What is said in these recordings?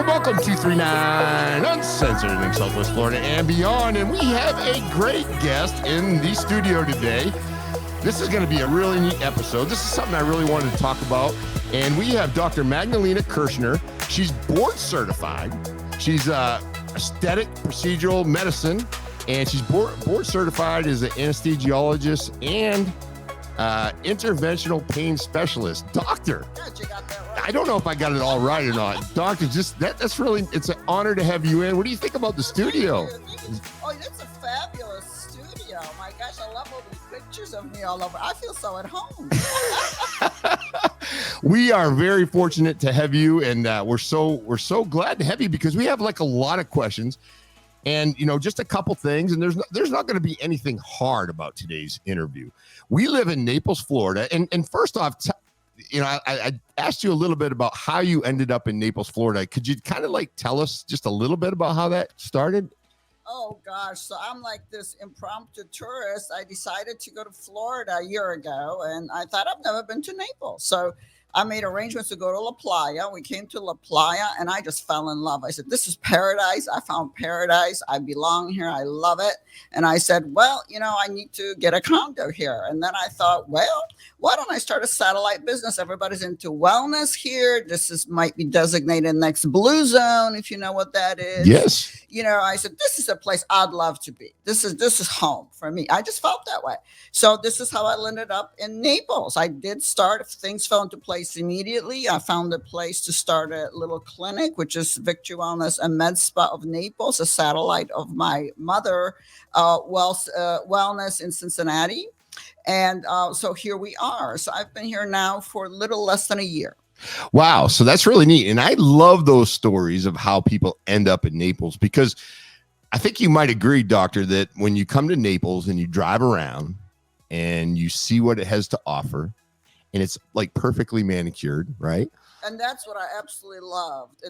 Welcome 239 Uncensored in Southwest Florida and beyond. And we have a great guest in the studio today. This is going to be a really neat episode. This is something I really wanted to talk about. And we have Dr. Magdalena Kerschner. She's board certified. She's aesthetic procedural medicine, and she's board certified as an anesthesiologist and interventional pain specialist. Doctor, Good, you got that right. I don't know if I got it all right or not. Doctor, that's really, it's an honor to have you in. What do you think about the studio? Oh, that's a fabulous studio. My gosh, I love all these pictures of me all over. I feel so at home. We are very fortunate to have you, and we're so glad to have you because we have like a lot of questions, and just a couple things. And there's not going to be anything hard about today's interview. We live in Naples, Florida, and first off, I asked you a little bit about how you ended up in Naples, Florida. Could you kind of like tell us just a little bit about how that started? Oh gosh, so I'm like this impromptu tourist. I decided to go to Florida a year ago, and I thought I've never been to Naples. So I made arrangements to go to La Playa. We came to La Playa, and I just fell in love. I said, this is paradise. I found paradise. I belong here. I love it. And I said, well, I need to get a condo here. And then I thought, well, why don't I start a satellite business? Everybody's into wellness here. Might be designated next blue zone, if you know what that is. Yes. I said, this is a place I'd love to be. This is home for me. I just felt that way. So this is how I ended up in Naples. I did start, things fell into place immediately. I found a place to start a little clinic, which is Victory Wellness and Medspa of Naples, a satellite of my mother, Wellness in Cincinnati. And so here we are. So I've been here now for a little less than a year. Wow. So that's really neat. And I love those stories of how people end up in Naples, because I think you might agree, doctor, that when you come to Naples and you drive around and you see what it has to offer, and it's like perfectly manicured, right? And that's what I absolutely loved.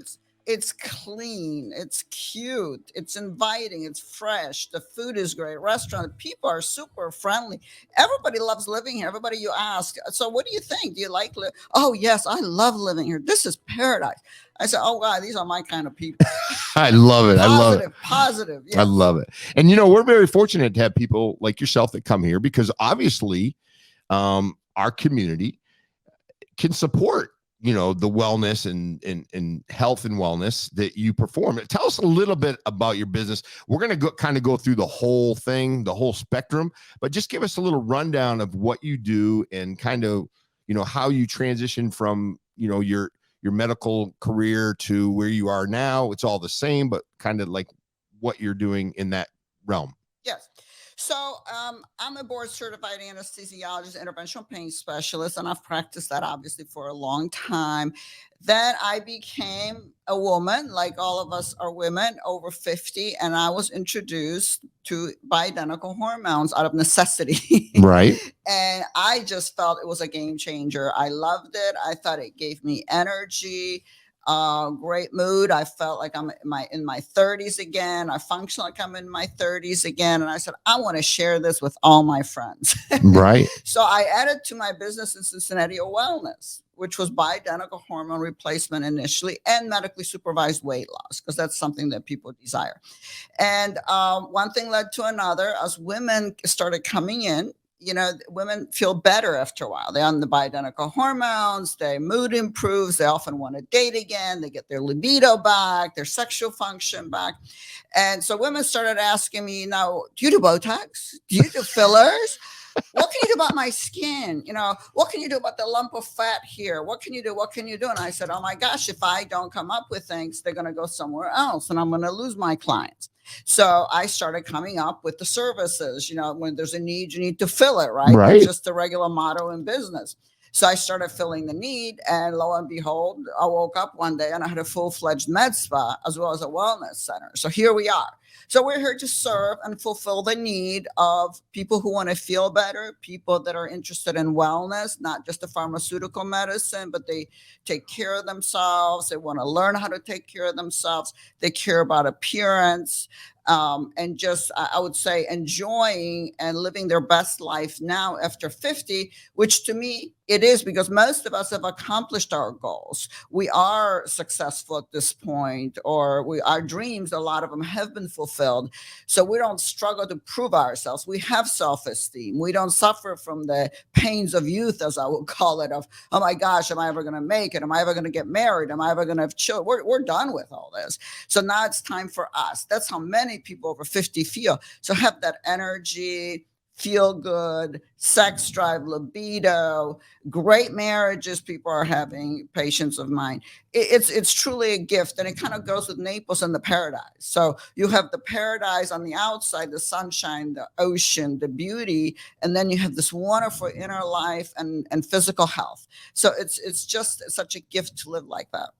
It's clean, it's cute, it's inviting, it's fresh. The food is great. Restaurant, people are super friendly. Everybody loves living here. Everybody you ask, so what do you think? Do you like live? Oh yes, I love living here. This is paradise. I said, oh wow, these are my kind of people. I love it. I love it. Positive. Yes. I love it. And we're very fortunate to have people like yourself that come here, because obviously our community can support the wellness and health and wellness that you perform. Tell us a little bit about your business. We're going to go through the whole thing, the whole spectrum, but just give us a little rundown of what you do and kind of, how you transition from, your medical career to where you are now. It's all the same, but kind of like what you're doing in that realm. Yes. So I'm a board certified anesthesiologist, interventional pain specialist, and I've practiced that obviously for a long time. Then I became a woman, like all of us are women over 50, and I was introduced to bioidentical hormones out of necessity. Right. And I just felt it was a game changer. I loved it. I thought it gave me energy. Great mood. I felt like I'm in my 30s again. I function like I'm in my 30s again. And I said, I want to share this with all my friends. Right. So I added to my business in Cincinnati a wellness, which was bioidentical hormone replacement initially, and medically supervised weight loss, because that's something that people desire. And one thing led to another. As women started coming in, women feel better after a while. They're on the bioidentical hormones, their mood improves, they often want to date again, they get their libido back, their sexual function back. And so women started asking me, do you do Botox? Do you do fillers? What can you do about my skin? What can you do about the lump of fat here? What can you do? What can you do? And I said, oh my gosh, if I don't come up with things, they're going to go somewhere else and I'm going to lose my clients. So I started coming up with the services. When there's a need, you need to fill it, right? Right. It's just the regular motto in business. So I started filling the need, and lo and behold, I woke up one day and I had a full-fledged med spa as well as a wellness center. So here we are. So we're here to serve and fulfill the need of people who want to feel better, people that are interested in wellness, not just the pharmaceutical medicine, but they take care of themselves. They want to learn how to take care of themselves. They care about appearance. And just, I would say, enjoying and living their best life now after 50, which to me, it is, because most of us have accomplished our goals. We are successful at this point, or our dreams, a lot of them have been fulfilled. So we don't struggle to prove ourselves. We have self-esteem. We don't suffer from the pains of youth, as I would call it, of, oh my gosh, am I ever going to make it? Am I ever going to get married? Am I ever going to have children? We're done with all this. So now it's time for us. That's how many people over 50 feel. So have that energy, feel good, sex drive, libido, great marriages people are having, patients of mine. It's truly a gift, and it kind of goes with Naples and the paradise. So you have the paradise on the outside, the sunshine, the ocean, the beauty, and then you have this wonderful inner life and physical health. So it's just such a gift to live like that.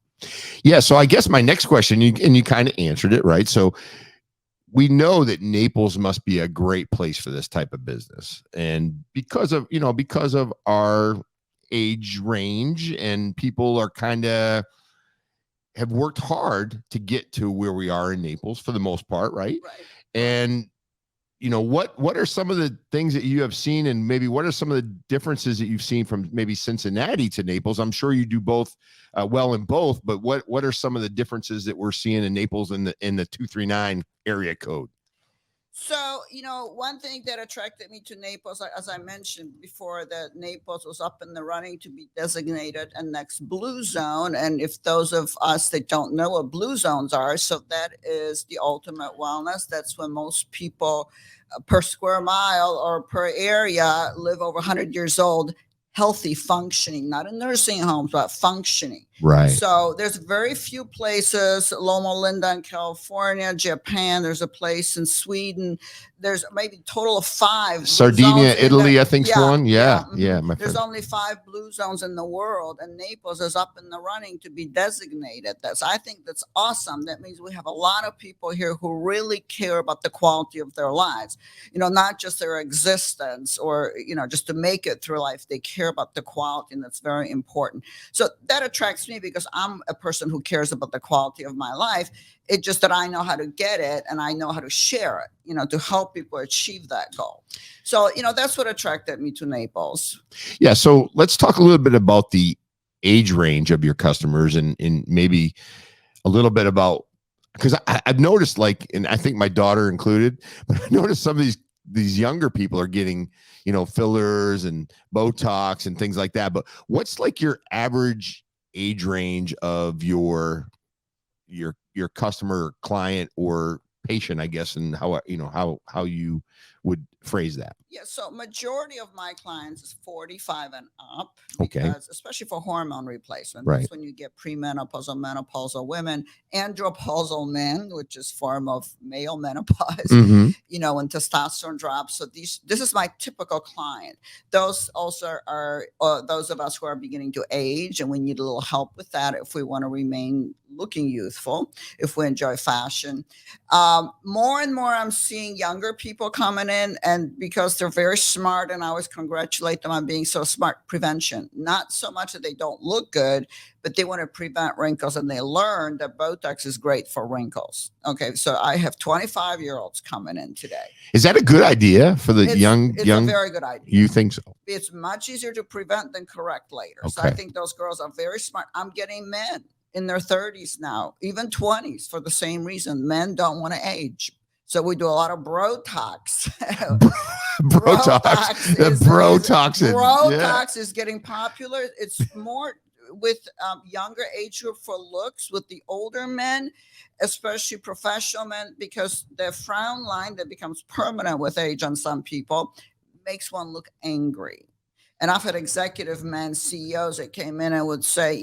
Yeah. So I guess my next question, you kind of answered it, right? So we know that Naples must be a great place for this type of business. And because of our age range, and people are kind of have worked hard to get to where we are in Naples for the most part, right? Right. And what are some of the things that you have seen, and maybe what are some of the differences that you've seen from maybe Cincinnati to Naples? I'm sure you do both well in both, but what are some of the differences that we're seeing in Naples in the 239 area code? So, one thing that attracted me to Naples, as I mentioned before, that Naples was up in the running to be designated a next blue zone. And if those of us that don't know what blue zones are, so that is the ultimate wellness. That's when most people per square mile or per area live over 100 years old, healthy, functioning, not in nursing homes, but functioning. Right. So there's very few places, Loma Linda in California, Japan, there's a place in Sweden. There's maybe a total of 5. Sardinia, Italy, I think's one. Yeah. Mm-hmm. My There's friend. only 5 blue zones in the world, and Naples is up in the running to be designated. I think that's awesome. That means we have a lot of people here who really care about the quality of their lives, not just their existence or, just to make it through life. They care about the quality, and that's very important. So that attracts me because I'm a person who cares about the quality of my life. It's just that I know how to get it, and I know how to share it, to help people achieve that goal. So, that's what attracted me to Naples. Yeah. So let's talk a little bit about the age range of your customers, and maybe a little bit about, because I've noticed, and I think my daughter included, but I noticed some of these younger people are getting, fillers and BOTOX and things like that. But what's your average age range of your customer, client, or patient, I guess, and how you would phrase that? Yeah, so majority of my clients is 45 and up, Okay. because especially for hormone replacement, Right. that's when you get premenopausal, menopausal women, andropausal men, which is form of male menopause, Mm-hmm. when testosterone drops. So this is my typical client. Those also are those of us who are beginning to age, and we need a little help with that if we want to remain looking youthful, if we enjoy fashion. More and more I'm seeing younger people coming in, and because they're very smart, and I always congratulate them on being so smart. Prevention, not so much that they don't look good, but they want to prevent wrinkles, and they learn that BOTOX is great for wrinkles. Okay, so I have 25-year-olds coming in today. Is that a good idea for the young? It's a very good idea. You think so? It's much easier to prevent than correct later. Okay. So I think those girls are very smart. I'm getting men in their 30s now, even 20s, for the same reason. Men don't want to age. So we do a lot of BOTOX. BOTOX is getting popular. It's more with younger age group for looks, with the older men, especially professional men, because the frown line that becomes permanent with age on some people makes one look angry. And I've had executive men, CEOs that came in and would say,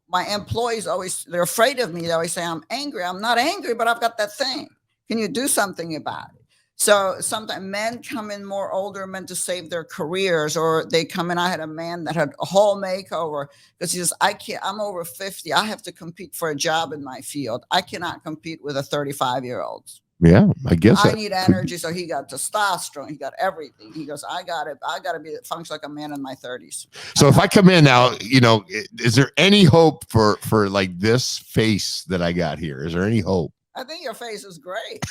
my employees they're afraid of me. They always say, I'm angry. I'm not angry, but I've got that thing. Can you do something about it? So sometimes men come in, more older men, to save their careers, or they come in. I had a man that had a whole makeover because he says, I'm over 50. I have to compete for a job in my field. I cannot compete with a 35-year-old. Yeah, I guess I that need could- energy. So he got testosterone. He got everything. He goes, I got to function like a man in my 30s. So if I come in now, is there any hope for like this face that I got here? Is there any hope? I think your face is great.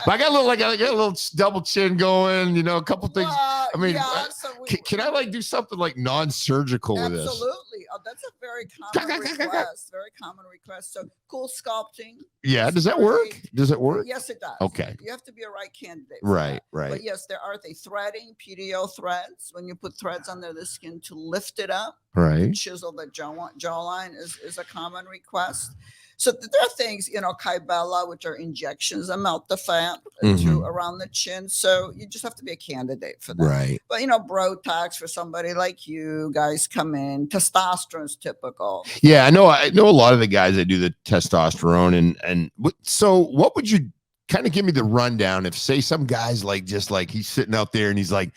But I got a little, I got a little double chin going, a couple things. Well, I mean, yeah, so can I like do something like non-surgical with this? absolutely. Oh, that's a very common request. Very common request. So cool sculpting. Yeah. Does that work? Does it work? Yes, it does. Okay. You have to be a right candidate. for Right. that. Right. But yes, there are threading, PDO threads. When you put threads under the skin to lift it up, Right. chisel the jawline is a common request. So there are things, Kybella, which are injections that melt the fat to around the chin. So you just have to be a candidate for that. Right. But BOTOX for somebody like you guys come in. Testosterone is typical. Yeah, I know a lot of the guys that do the testosterone so what would you kind of give me the rundown if say some guys just like he's sitting out there and he's like,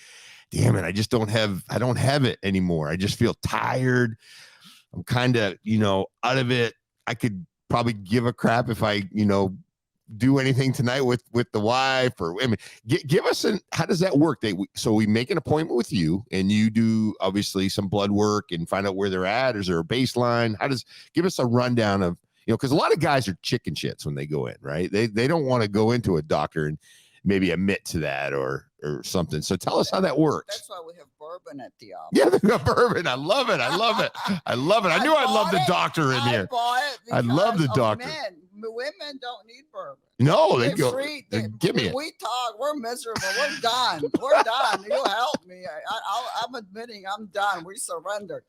damn it, I don't have it anymore. I just feel tired. I'm kind of, out of it. I could probably give a crap if I, do anything tonight with the wife give us how does that work? So we make an appointment with you and you do obviously some blood work and find out where they're at. Is there a baseline? Give us a rundown of, because a lot of guys are chicken shits when they go in, right? They don't want to go into a doctor and maybe admit to that or something. So tell us how that works. That's why we have bourbon at the office. Yeah, they got bourbon. I love it. I love it. I love it. I knew I'd love the doctor in here. I love the doctor. Men. Women don't need bourbon. No, they go. Free. Give me it. We talk. We're miserable. We're done. We're done. You help me. I'm admitting I'm done. We surrendered.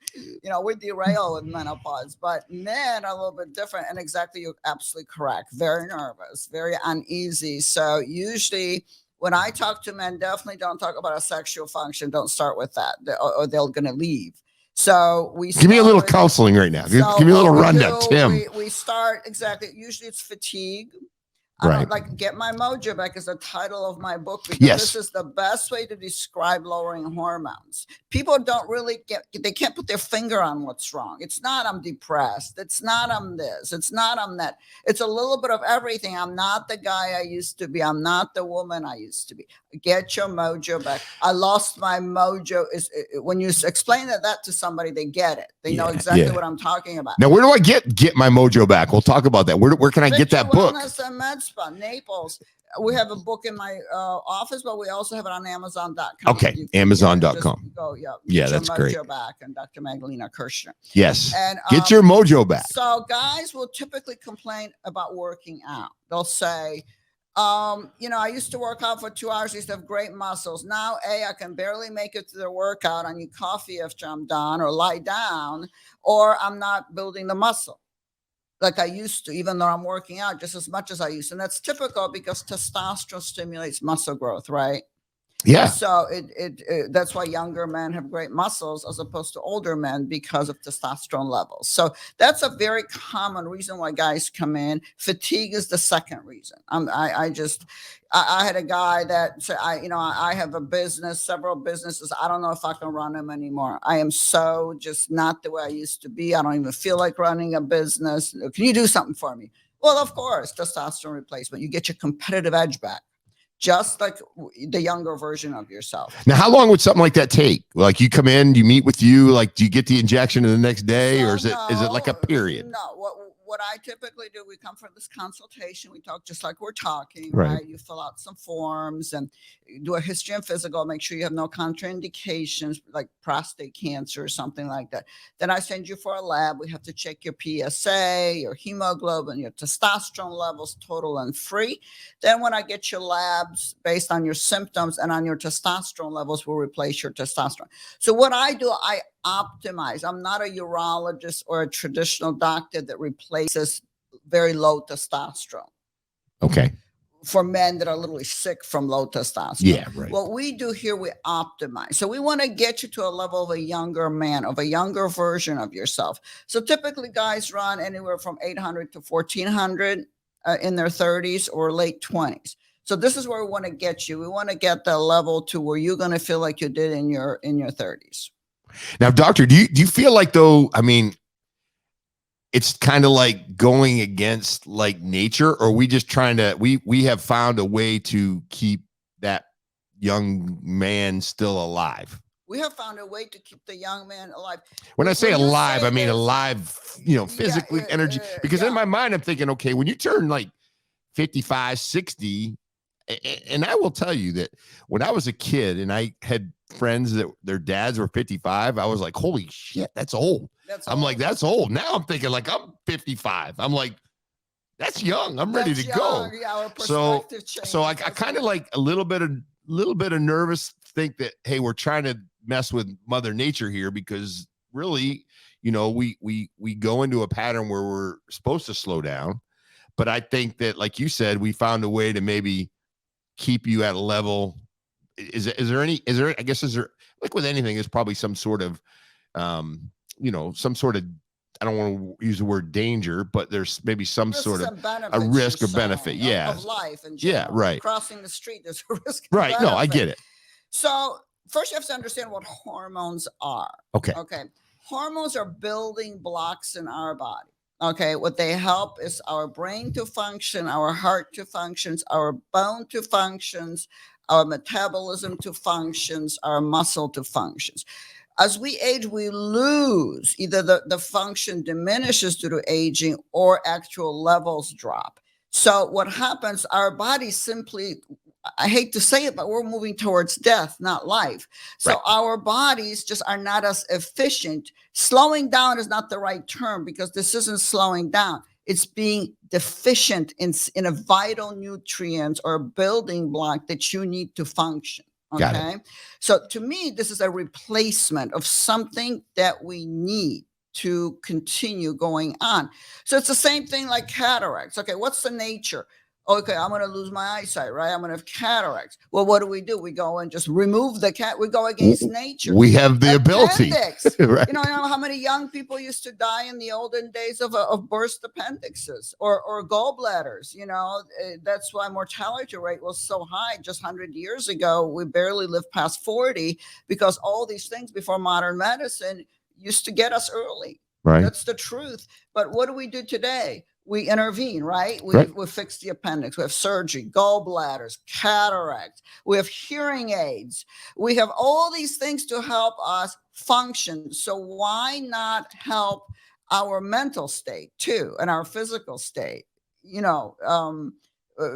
We derail with menopause, but men are a little bit different. And exactly, you're absolutely correct. Very nervous, very uneasy. So usually, when I talk to men, definitely don't talk about a sexual function. Don't start with that, or they're going to leave. So give me a little counseling right now. Give me a little rundown, Tim. We start exactly. Usually it's fatigue. Right. Like Get My Mojo Back is the title of my book because this is the best way to describe lowering hormones. People don't really they can't put their finger on what's wrong. It's not I'm depressed. It's not I'm this. It's not I'm that. It's a little bit of everything. I'm not the guy I used to be. I'm not the woman I used to be. Get your mojo back. I lost my mojo. When you explain that to somebody, they get it. They know exactly what I'm talking about. Now, where do I get my mojo back? We'll talk about that. Where can I get that book? Wellness and Medspa Naples. We have a book in my office, but we also have it on Amazon.com. Okay, Amazon.com. Yeah, that's great. Mojo back and Dr. Magdalena Kerschner. Yes, and get your mojo back. So guys will typically complain about working out. They'll say, I used to work out for 2 hours. I used to have great muscles. Now, I can barely make it to the workout. I need coffee after I'm done or lie down, or I'm not building the muscle like I used to, even though I'm working out just as much as I used to. And that's typical because testosterone stimulates muscle growth, right? Yeah. So that's why younger men have great muscles as opposed to older men because of testosterone levels. So that's a very common reason why guys come in. Fatigue is the second reason. I had a guy that said, I have a business, several businesses. I don't know if I can run them anymore. I am so just not the way I used to be. I don't even feel like running a business. Can you do something for me? Well, of course, testosterone replacement. You get your competitive edge back. Just like the younger version of yourself. Now, how long would something like that take? Like you come in, you meet with you, like do you get the injection the next day, or is it like a period? No, what I typically do, we come for this consultation. We talk just like we're talking, right? You fill out some forms and do a history and physical. Make sure you have no contraindications like prostate cancer or something like that. Then I send you for a lab. We have to check your PSA, your hemoglobin, your testosterone levels, total and free. Then when I get your labs based on your symptoms and on your testosterone levels, we'll replace your testosterone. So what I do, I optimize. I'm not a urologist or a traditional doctor that replaces very low testosterone. Okay. For men that are literally sick from low testosterone. Yeah, right. What we do here, we optimize. So we want to get you to a level of a younger man, of a younger version of yourself. So typically guys run anywhere from 800 to 1400 in their 30s or late 20s. So this is where we want to get you. We want to get the level to where you're going to feel like you did in your 30s. Now, doctor, do you feel like though, I mean, it's kind of like going against like nature, or we just trying to, we have found a way to keep that young man still alive. We have found a way to keep the young man alive. When I say When you alive, say I mean this, alive, physically, energy. Because in my mind, I'm thinking, okay, when you turn like 55, 60, and I will tell you that when I was a kid and I had friends that their dads were 55, I was like, holy shit, that's old. I'm like, that's old. Now I'm thinking like I'm 55. I'm like, that's young. I'm ready to go. Yeah, our So perspective I changes. kind of like a little bit of nervous, think that, hey, we're trying to mess with Mother Nature here, because really, we go into a pattern where we're supposed to slow down. But I think that, like you said, we found a way to maybe keep you at a level. Is there like with anything, there's probably some sort of some sort of, I don't want to use the word danger, but there's maybe some sort of a risk or benefit. Of life and yeah, right. Crossing the street, there's a risk. Right. No, I get it. So first you have to understand what hormones are. Okay. Hormones are building blocks in our body. Okay, what they help is our brain to function, our heart to functions, our bone to functions, our metabolism to functions, our muscle to functions. As we age, we lose, either the function diminishes due to aging or actual levels drop. So what happens, our body simply, I hate to say it, but we're moving towards death, not life. So right. Our bodies just are not as efficient. Slowing down is not the right term, because this isn't slowing down. It's being deficient in a vital nutrient or building block that you need to function. Okay. So to me, this is a replacement of something that we need to continue going on. So it's the same thing like cataracts. Okay, what's the nature? Okay, I'm going to lose my eyesight, right? I'm going to have cataracts. Well, what do? We go and just remove the we go against nature. We have the ability. Right. You know how many young people used to die in the olden days of burst appendixes or gallbladders? That's why mortality rate was so high just 100 years ago. We barely lived past 40 because all these things before modern medicine used to get us early. Right. That's the truth. But what do we do today? We intervene, right? We fix the appendix. We have surgery, gallbladders, cataracts. We have hearing aids. We have all these things to help us function. So why not help our mental state too, and our physical state?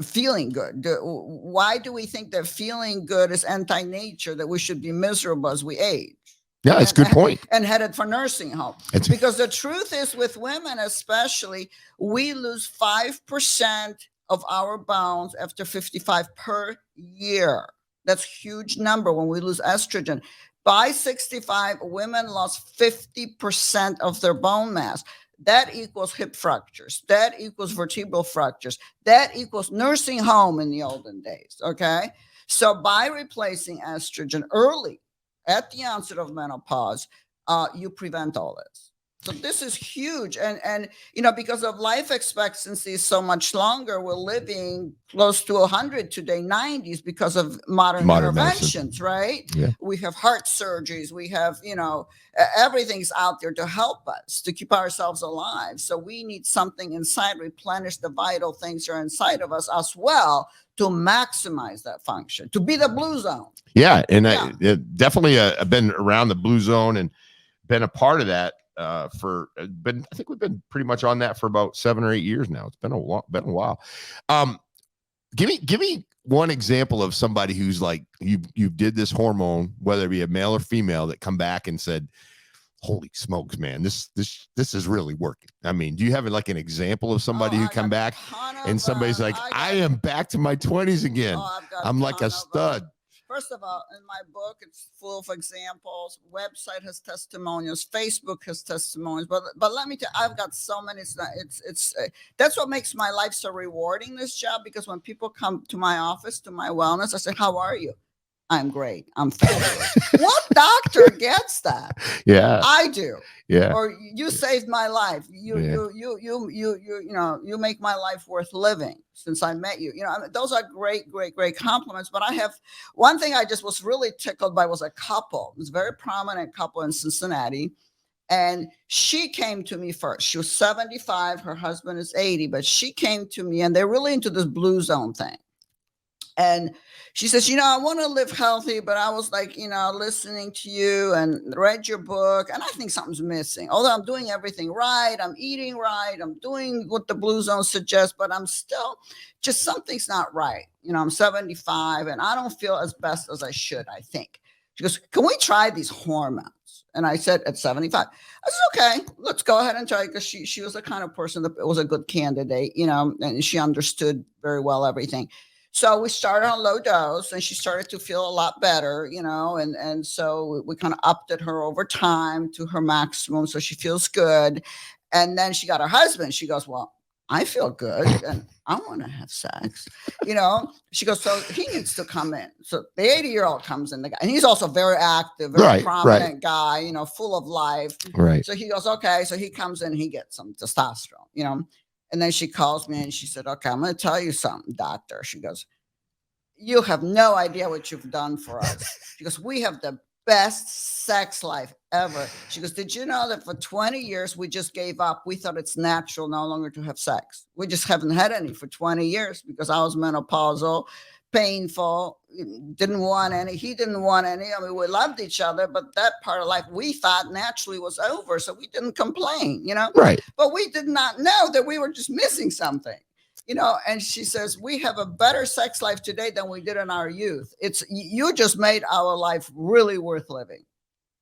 Feeling good. Why do we think that feeling good is anti-nature, that we should be miserable as we age? Yeah, it's a good point. And headed for nursing home. Because the truth is, with women especially, we lose 5% of our bones after 55 per year. That's a huge number when we lose estrogen. By 65, women lost 50% of their bone mass. That equals hip fractures. That equals vertebral fractures. That equals nursing home in the olden days. Okay. So by replacing estrogen early, at the onset of menopause, you prevent all this. So this is huge. And because of life expectancy is so much longer, we're living close to 100 today, 90s, because of modern interventions, medicine. Right? Yeah. We have heart surgeries. We have, everything's out there to help us, to keep ourselves alive. So we need something inside, replenish the vital things that are inside of us as well, to maximize that function, to be the blue zone. Yeah. And I definitely I've been around the blue zone and been a part of that I think we've been pretty much on that for about 7 or 8 years now. It's been a while. Give me one example of somebody who's like, you did this hormone, whether it be a male or female, that come back and said, holy smokes, man, this is really working. I mean, do you have like an example of somebody who come back and somebody's like, I am back to my 20s again. I'm like a stud. First of all, in my book, it's full of examples. Website has testimonials. Facebook has testimonials. But let me tell you, I've got so many. It's that's what makes my life so rewarding, this job, because when people come to my office, to my wellness, I say, how are you? I'm great. I'm fabulous. What doctor gets that? Yeah, I do. Yeah. Or you saved my life. You make my life worth living since I met you. Those are great compliments. But I have one thing I just was really tickled by was a couple. It was a very prominent couple in Cincinnati. And she came to me first. She was 75. Her husband is 80, but she came to me, and they're really into this blue zone thing. And she says, I want to live healthy, but I was like, listening to you and read your book, and I think something's missing. Although I'm doing everything right, I'm eating right, I'm doing what the blue zone suggests, but I'm still just something's not right. I'm 75 and I don't feel as best as I should, I think. She goes, can we try these hormones? And I said, at 75. I said, okay, let's go ahead and try it, because she was the kind of person that was a good candidate, and she understood very well everything. So we started on low dose, and she started to feel a lot better, and so we kind of upped it her over time to her maximum, so she feels good. And then she got her husband. She goes, well, I feel good and I want to have sex. She goes, so he needs to come in. So the 80-year-old comes in, the guy, and he's also very active, very prominent guy, full of life. Right. So he goes, okay. So he comes in, he gets some testosterone, and then she calls me and she said, okay, I'm going to tell you something, doctor. She goes, you have no idea what you've done for us. She goes, we have the best sex life ever. She goes, did you know that for 20 years we just gave up? We thought it's natural no longer to have sex. We just haven't had any for 20 years because I was menopausal, painful, didn't want any. He didn't want any. I mean, we loved each other, but that part of life we thought naturally was over. So we didn't complain, Right. But we did not know that we were just missing something. And she says, we have a better sex life today than we did in our youth. You just made our life really worth living.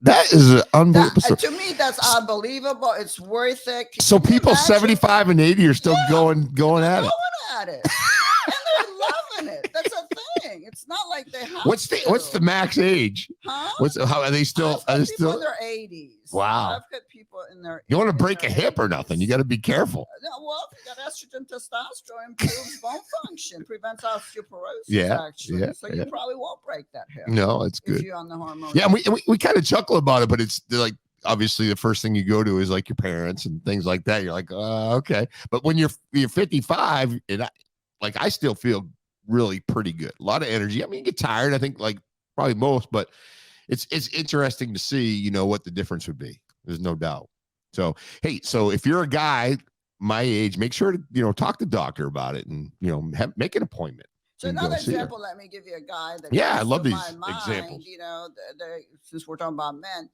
That is unbelievable. To me, that's unbelievable. It's worth it. So people 75 and 80 are still going at it. Going at it. And they're loving it. That's a thing. It's not like they have What's the max age? Huh? How are they still? I've got people in their 80s. Wow. I've got people in their. You want to break a hip or nothing? You got to be careful. Well, if you got estrogen, testosterone improves bone function, prevents osteoporosis. Yeah, actually. yeah, So you probably won't break that hip. No, it's good. If you're on the hormone. Yeah, and we kind of chuckle about it, but it's like obviously the first thing you go to is like your parents and things like that. You're like, okay, but when you're 55, and I still feel really pretty good. A lot of energy. I mean, you get tired. I think like probably most, but it's interesting to see, what the difference would be. There's no doubt. So, hey, if you're a guy my age, make sure to, talk to the doctor about it and, make an appointment. So another example, let me give you a guy that I love these mind, examples. Since we're talking about men,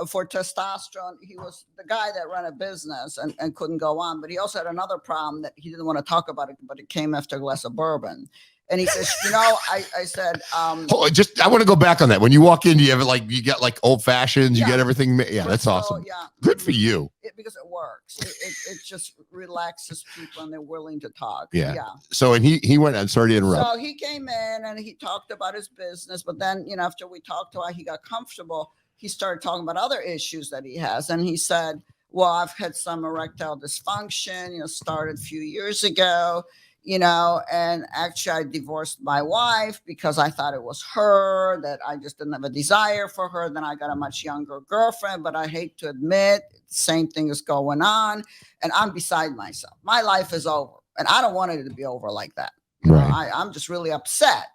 for testosterone, he was the guy that ran a business and couldn't go on, but he also had another problem that he didn't want to talk about it, but it came after a glass of bourbon. And he says, I said, I want to go back on that. When you walk in, you got like old fashions, you get everything. Yeah, that's awesome. Yeah. Good for you. Because it works. It just relaxes people and they're willing to talk. Yeah. So, and he went, I'm sorry to interrupt. So he came in and he talked about his business, but then, after we talked to him, he got comfortable. He started talking about other issues that he has. And he said, well, I've had some erectile dysfunction, started a few years ago. And actually I divorced my wife because I thought it was her, that I just didn't have a desire for her. Then I got a much younger girlfriend, but I hate to admit the same thing is going on and I'm beside myself. My life is over and I don't want it to be over like that. I'm just really upset,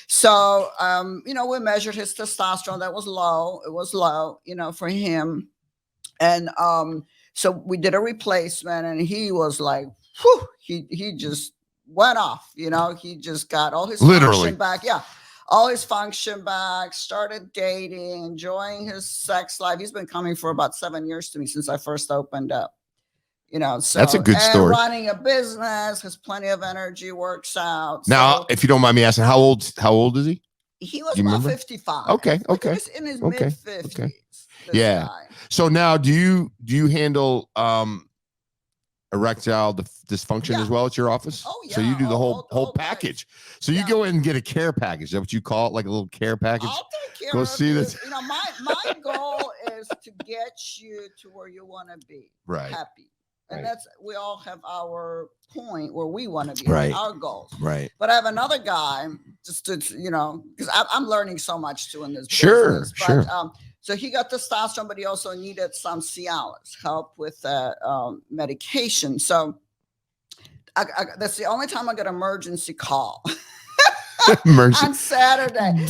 So, we measured his testosterone. That was low. It was low, for him. And so we did a replacement and he was like, whew, he just went off, he just got all his function back. Yeah. All his function back, started dating, enjoying his sex life. He's been coming for about 7 years to me since I first opened up, so that's a good story. Running a business, has plenty of energy, works out. Now, if you don't mind me asking, how old is he? He was about 55. Okay. He was in his mid 50s. Okay. Yeah. Guy. So now do you handle erectile dysfunction as well at your office? Oh yeah. So you do the whole package. So you go in and get a care package. Is that what you call it? Like a little care package? I'll take care go of see this. My goal is to get you to where you want to be. Right. Happy. And that's, we all have our point where we want to be, our goals. Right. But I have another guy, just to, because I'm learning so much too in this business. Sure. So he got testosterone, but he also needed some Cialis, help with medication. So that's the only time I get emergency call. Mercy. on Saturday.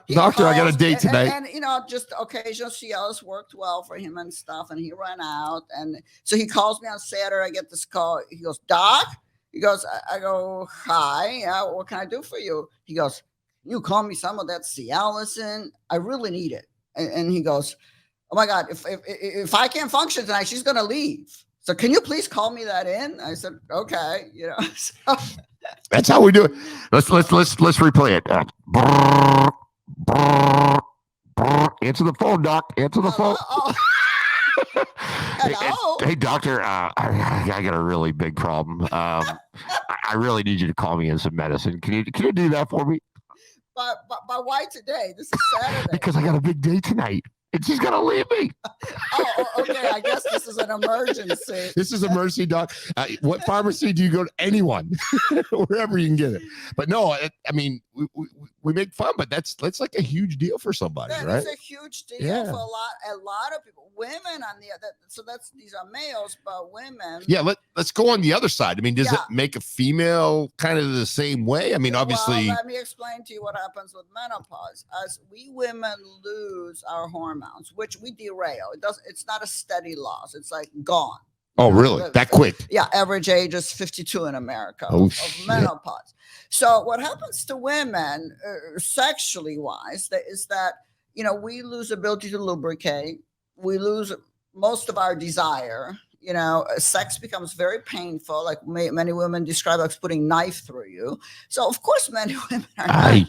Doctor, I got a date tonight. And just occasional CLs worked well for him and stuff. And he ran out. And so he calls me on Saturday. I get this call. He goes, Doc? He goes, I go, hi. What can I do for you? He goes, you call me some of that Cialis. I really need it. And he goes, oh my God, if I can't function tonight, she's going to leave. So can you please call me that in? I said, okay. So. That's how we do it. Let's replay it. Answer the phone, Doc. Answer the phone. Hello. Hey, doctor. I got a really big problem. I really need you to call me in some medicine. Can you do that for me? But why today? This is Saturday. Because I got a big day tonight. And she's gonna leave me. Oh, okay. I guess this is an emergency. This is a mercy, doc. What pharmacy do you go to? Anyone, wherever you can get it. But no, I mean, we make fun, but that's like a huge deal for somebody, right? It's a huge deal for a lot of people. Women on the other, so these are males, but women. Yeah, let's go on the other side. I mean, does it make a female kind of the same way? I mean, obviously. Well, let me explain to you what happens with menopause. As we women lose our hormones, which we derail. It's not a steady loss. It's like gone. Oh, really? That quick? Yeah. Average age is 52 in America of menopause. So what happens to women sexually wise is that, we lose ability to lubricate. We lose most of our desire. Sex becomes very painful. Like many women describe it as putting knife through you. So of course, many women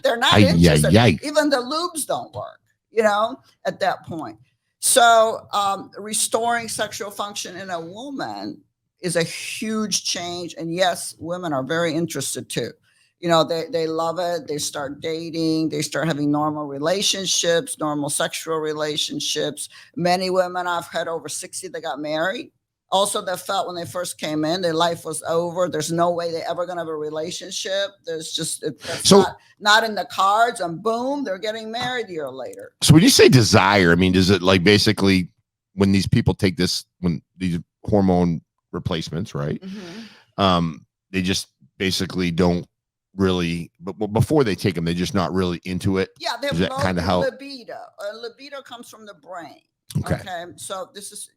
they're not interested. Even the lubes don't work, at that point. So restoring sexual function in a woman is a huge change. And yes, women are very interested too. They love it. They start dating. They start having normal relationships, normal sexual relationships. Many women I've had over 60 that got married. Also, they felt when they first came in, their life was over. There's no way they're ever going to have a relationship. There's just not in the cards, and boom, they're getting married a year later. So when you say desire, I mean, does it like basically when these people take when these hormone replacements, right? Mm-hmm. They just basically don't really, but before they take them, they're just not really into it. Yeah, they're low kind of libido. Libido comes from the brain. Okay. So this is,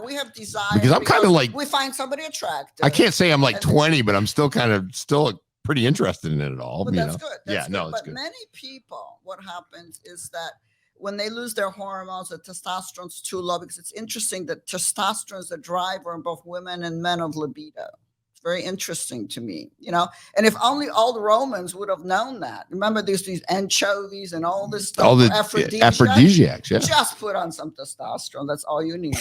we have desire. Because I'm kind of like, we find somebody attractive. I can't say I'm like 20, but I'm still pretty interested in it at all. But that's good. That's good. But many people, what happens is that when they lose their hormones, the testosterone's too low, because it's interesting that testosterone is a driver in both women and men of libido. Very interesting to me, and if only all the Romans would have known that. Remember these anchovies and all this stuff, all the aphrodisiacs, yeah. Just put on some testosterone. That's all you need.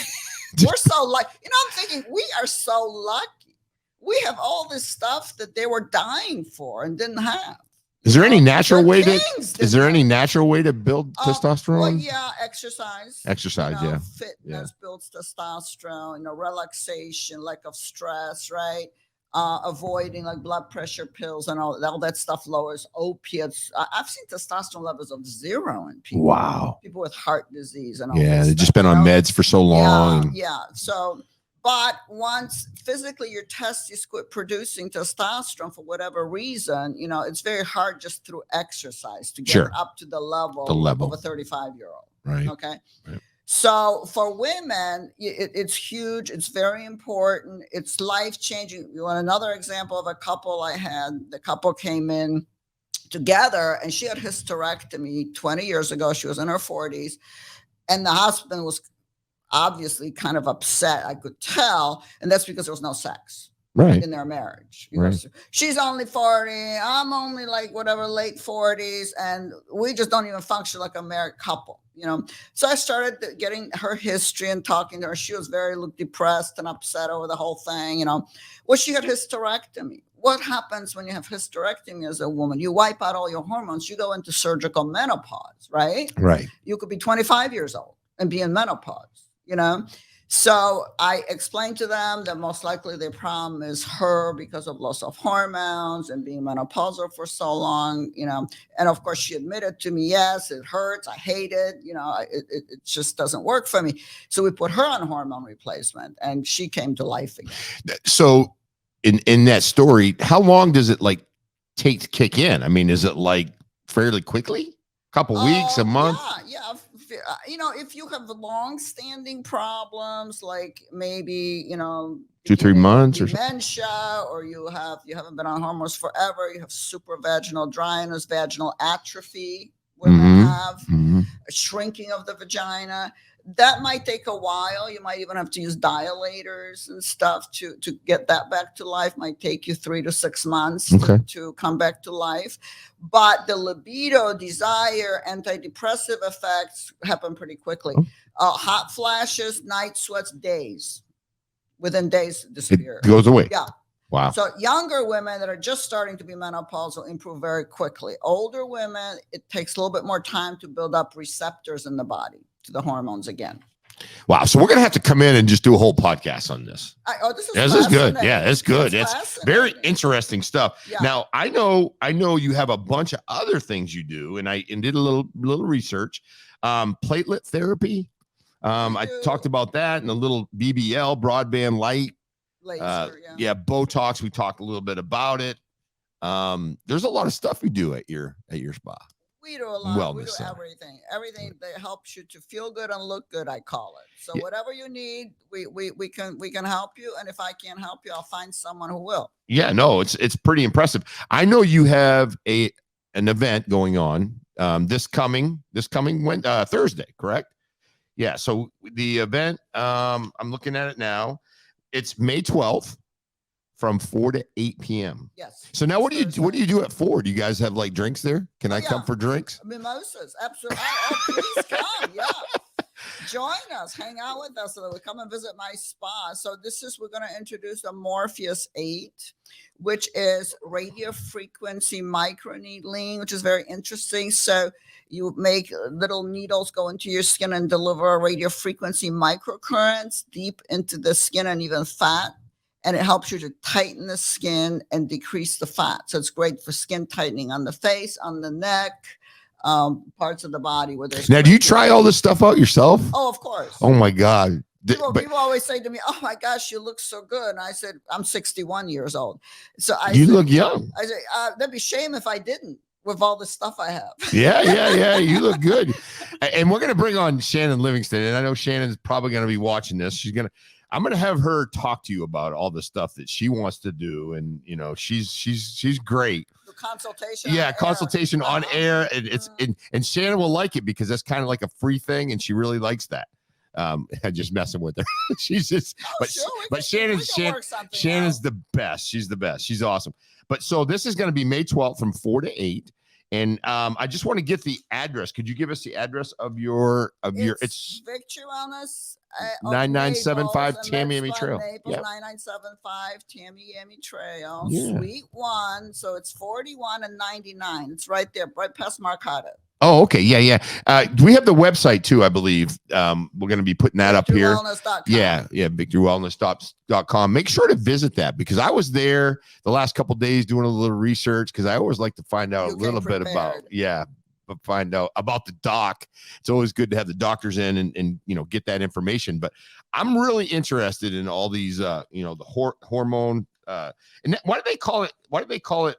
We're so lucky. I'm thinking we are so lucky. We have all this stuff that they were dying for and didn't have. Is there any natural way to? Is there any natural way to build testosterone? Well, yeah, exercise. Yeah. Fitness builds testosterone. Relaxation, lack of stress, right? Avoiding like blood pressure pills and all that stuff lowers opiates. I've seen testosterone levels of 0 in people. Wow. People with heart disease and all. Yeah, they've just been on meds for so long. Yeah. So, but once physically your testes quit producing testosterone for whatever reason, it's very hard just through exercise to get up to the level of a 35-year-old. Right. Okay. Right. So for women, it's huge. It's very important. It's life-changing. You want another example of a couple I had? The couple came in together, and she had hysterectomy 20 years ago. She was in her 40s, and the husband was obviously kind of upset. I could tell, and that's because there was no sex. Right. In their marriage. Right. She's only 40. I'm only like whatever, late 40s. And we just don't even function like a married couple, So I started getting her history and talking to her. She was very depressed and upset over the whole thing, Well, she had hysterectomy. What happens when you have hysterectomy as a woman? You wipe out all your hormones. You go into surgical menopause, right? Right. You could be 25 years old and be in menopause, So I explained to them that most likely their problem is her because of loss of hormones and being menopausal for so long, And of course, she admitted to me, yes, it hurts. I hate it. It just doesn't work for me. So we put her on hormone replacement, and she came to life again. So in that story, how long does it kick in? I mean, is it like fairly quickly? A couple weeks, a month? Yeah. If you have long-standing problems, like maybe 2-3 months or something. dementia, or you haven't been on hormones forever, you have supravaginal dryness, vaginal atrophy, women have a shrinking of the vagina. That might take a while. You might even have to use dilators and stuff to get that back to life. Might take you 3 to 6 months to come back to life. But the libido, desire, antidepressive effects happen pretty quickly. Hot flashes, night sweats, days. Within days, disappear. It goes away. Yeah. Wow. So younger women that are just starting to be menopausal improve very quickly. Older women, it takes a little bit more time to build up receptors in the body to the hormones again. Wow. So we're going to have to come in and just do a whole podcast on this. This is good. Yeah, it's good. It's very interesting stuff. Yeah. Now, I know you have a bunch of other things you do, and I did a little research. Platelet therapy. I talked about that, and a little BBL, broadband light. Laser, BOTOX. We talked a little bit about it. There's a lot of stuff we do at your spa. We do a lot. Wellness we do center. everything that helps you to feel good and look good, I call it. So whatever you need, we can help you. And if I can't help you, I'll find someone who will. Yeah, no, it's pretty impressive. I know you have an event going on this coming Thursday, correct? Yeah. So the event, I'm looking at it now. It's May 12th from 4 to 8 p.m. Yes. So now what do you do at 4? Do you guys have like drinks there? Can I come for drinks? Mimosas. Absolutely. Please come. Yeah. Join us, hang out with us, so that we come and visit my spa. So we're going to introduce a Morpheus 8, which is radio frequency microneedling, which is very interesting. So you make little needles go into your skin and deliver radio frequency microcurrents deep into the skin and even fat. And it helps you to tighten the skin and decrease the fat. So it's great for skin tightening on the face, on the neck, parts of the body where there's. Now, do you try all this stuff out yourself? Oh, of course. Oh my God. People always say to me, "Oh my gosh, you look so good." And I said, "I'm 61 years old." So you look young. I say, "That'd be a shame if I didn't with all the stuff I have." Yeah. You look good. And we're gonna bring on Shannon Livingston, and I know Shannon's probably gonna be watching this. I'm gonna have her talk to you about all the stuff that she wants to do, and she's great. The consultation. Yeah, consultation on air, and and Shannon will like it because that's kind of like a free thing, and she really likes that. I'm just messing with her. She's just, but Shannon's the best. She's the best. She's awesome. But so this is going to be May 12th from 4 to 8. And I just want to get the address. Could you give us the address of your it's Victory Wellness 9975 Tamiami Trail. Naples, 9975 Tamiami Trail, yeah. Suite 1. So it's 41 and 99. It's right there, right past Marcata. Oh, okay. Yeah. We have the website too, I believe. We're going to be putting that up here. Yeah. VictoryWellness.com. Make sure to visit that because I was there the last couple of days doing a little research because I always like to find out a little bit about, find out about the doc. It's always good to have the doctors in and get that information. But I'm really interested in all these, the hormone, and what do they call it? Why do they call it?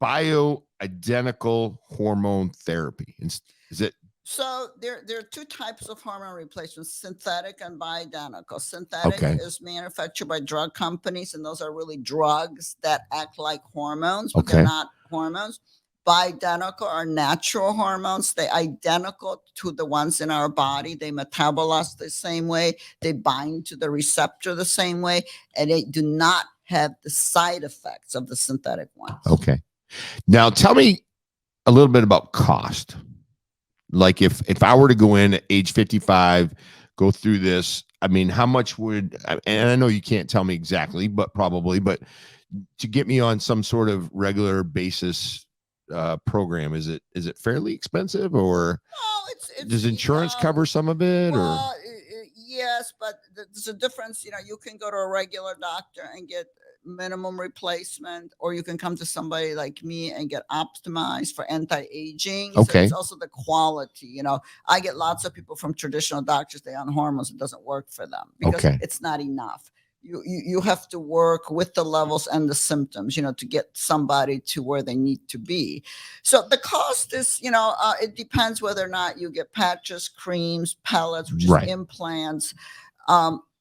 Bioidentical hormone therapy. Is it? So there are two types of hormone replacements: synthetic and bioidentical. Synthetic is manufactured by drug companies, and those are really drugs that act like hormones, but they're not hormones. Bioidentical are natural hormones. They're identical to the ones in our body. They metabolize the same way. They bind to the receptor the same way, and they do not have the side effects of the synthetic ones. Okay. Now tell me a little bit about cost. Like if I were to go in at age 55, go through this, I mean, how much would, and I know you can't tell me exactly, but to get me on some sort of regular basis program, is it fairly expensive or does insurance cover some of it or? Yes, but there's a difference. You can go to a regular doctor and get minimum replacement, or you can come to somebody like me and get optimized for anti-aging. So it's also the quality. I get lots of people from traditional doctors, they're on hormones, it doesn't work for them because it's not enough. you have to work with the levels and the symptoms, to get somebody to where they need to be. So the cost is, it depends whether or not you get patches, creams, pellets, which is implants.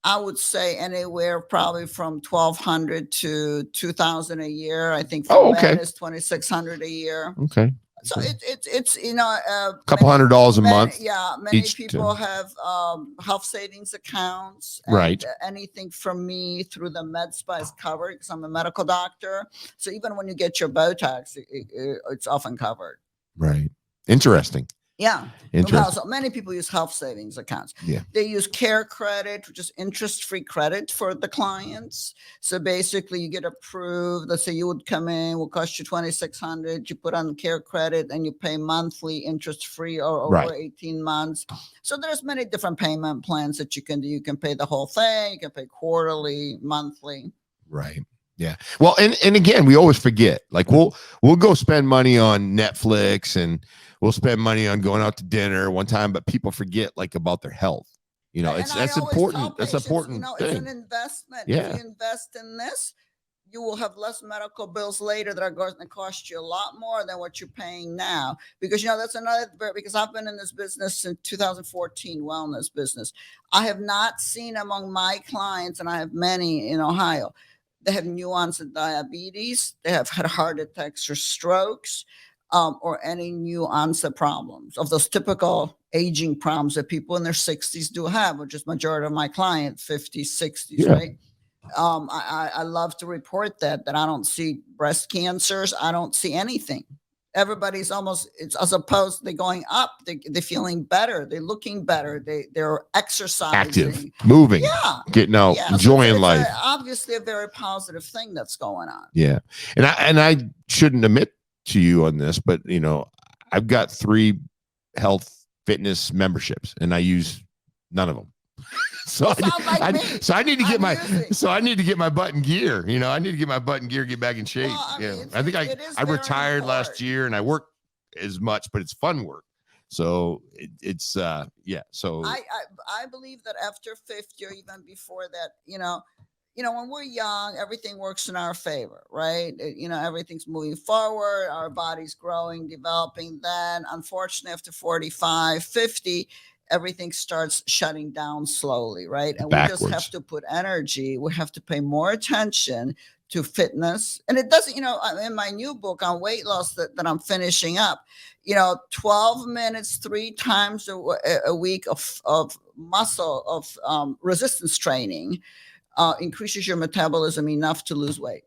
I would say anywhere probably from $1,200 to $2,000 a year. I think for men is $2,600 a year. Okay. So it's a couple $100 a month. Yeah, many people have health savings accounts. And anything from me through the Medspa is covered because I'm a medical doctor. So even when you get your BOTOX, it's often covered. Right. Interesting. Yeah. Interesting. So many people use health savings accounts. Yeah. They use care credit, which is interest-free credit for the clients. So basically you get approved. Let's say you would come in, will cost you $2,600. You put on care credit and you pay monthly interest-free or over 18 months. So there's many different payment plans that you can do. You can pay the whole thing. You can pay quarterly, monthly. Right. Yeah. Well, and again, we always forget, like we'll go spend money on Netflix and we'll spend money on going out to dinner one time, but people forget like about their health. That's important. That's an important thing. It's an investment. Yeah. If you invest in this, you will have less medical bills later that are going to cost you a lot more than what you're paying now. Because, that's another, because I've been in this business since 2014, wellness business. I have not seen among my clients, and I have many in Ohio, they have new onset diabetes, they have had heart attacks or strokes, or any new onset problems of those typical aging problems that people in their 60s do have, which is majority of my clients, 50s, 60s, right? I love to report that I don't see breast cancers. I don't see anything. Everybody's it's as opposed to they going up, they're feeling better, they're looking better, they're exercising, active, moving, getting out, enjoying life. Obviously a very positive thing that's going on. Yeah. And I shouldn't admit to you on this, but I've got 3 health fitness memberships and I use none of them. So I need to get my butt in gear. I need to get my butt in gear, get back in shape. I think I retired last year and I work as much, but it's fun work. So it's So I believe that after 50 or even before that, when we're young, everything works in our favor, right? Everything's moving forward, our body's growing, developing. Then unfortunately after 45, 50, everything starts shutting down slowly, right? And we just have to put energy. We have to pay more attention to fitness. And it doesn't, in my new book on weight loss that I'm finishing up, 12 minutes, 3 times a week of muscle, of resistance training increases your metabolism enough to lose weight.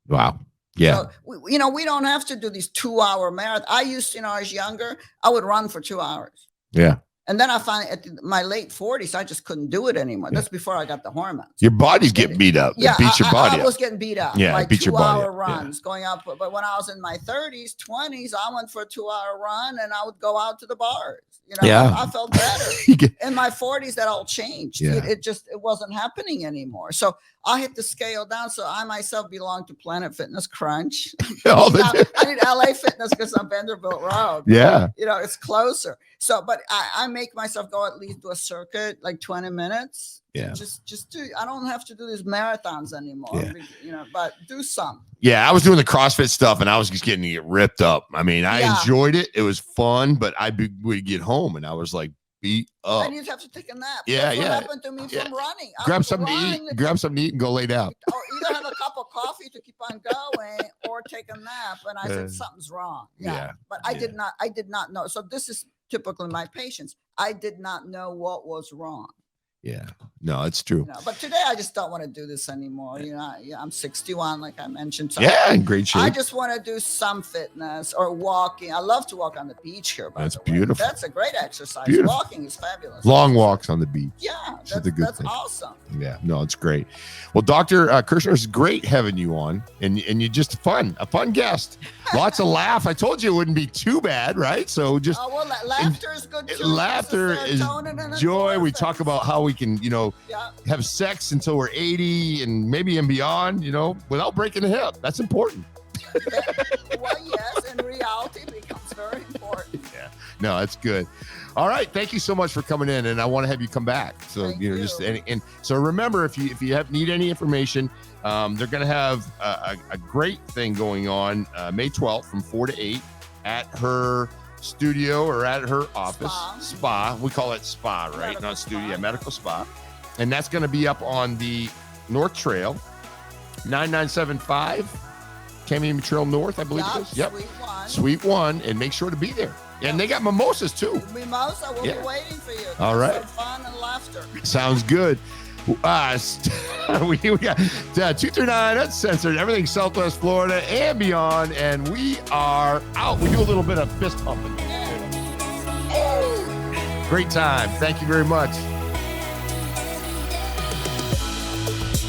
Wow. Yeah. So, we don't have to do these 2-hour marathons. I used to, I was younger, I would run for 2 hours. Yeah. And then I finally, at my late 40s, I just couldn't do it anymore. That's before I got the hormones. Your body's getting beat up. Yeah, it beats your body I was getting beat up. Yeah, like beat your body 2-hour runs going up. But when I was in my 30s, 20s, I went for a 2-hour run and I would go out to the bars. I felt better. In my 40s, that all changed. Yeah. It wasn't happening anymore. So I had to scale down. So I myself belong to Planet Fitness Crunch. I need LA Fitness because I'm Vanderbilt Road. Yeah. It's closer. So, but I make myself go at least do a circuit, like 20 minutes. Yeah. Just do, I don't have to do these marathons anymore, but do some. Yeah. I was doing the CrossFit stuff and I was just getting to get ripped up. I mean, I enjoyed it. It was fun, but would get home and I was like beat up. And you'd have to take a nap. Yeah. That's what happened to me from running. Grab something to eat and go lay down. Or either have a cup of coffee to keep on going or take a nap. And I said, something's wrong. Yeah. But I did not know. So this is typically my patients. I did not know what was wrong. Yeah, no, it's true. But today I just don't want to do this anymore. I'm 61, like I mentioned. So in great shape. I just want to do some fitness or walking. I love to walk on the beach here. That's beautiful. That's a great exercise. Beautiful. Walking is fabulous. Long walks on the beach. Yeah, that's awesome. Yeah, no, it's great. Well, Dr. Kerschner, it's great having you on, and you're just a fun guest. Lots of laugh. I told you it wouldn't be too bad, right? So just laughter is good too. Laughter is joy. We talk about how we can, have sex until we're 80 and maybe and beyond, without breaking a hip. That's important. Well, yes, in reality, it becomes very important. Yeah. No, that's good. All right, thank you so much for coming in, and I want to have you come back. So Thank you. just and so remember, if you need any information, they're going to have a great thing going on May 12th from 4 to 8 at her studio or at her office. Spa. We call it spa, right? Medical Not studio, spa. medical spa. And that's going to be up on the North Trail, 9975 Camden Trail North, I believe it is. Yep. Suite 1, and make sure to be there. And they got mimosas too. Mimosa will be waiting for you. All right. Some fun and laughter. Sounds good. We got 239 Uncensored, everything Southwest Florida and beyond, and we are out. We do a little bit of fist pumping. Great time. Thank you very much.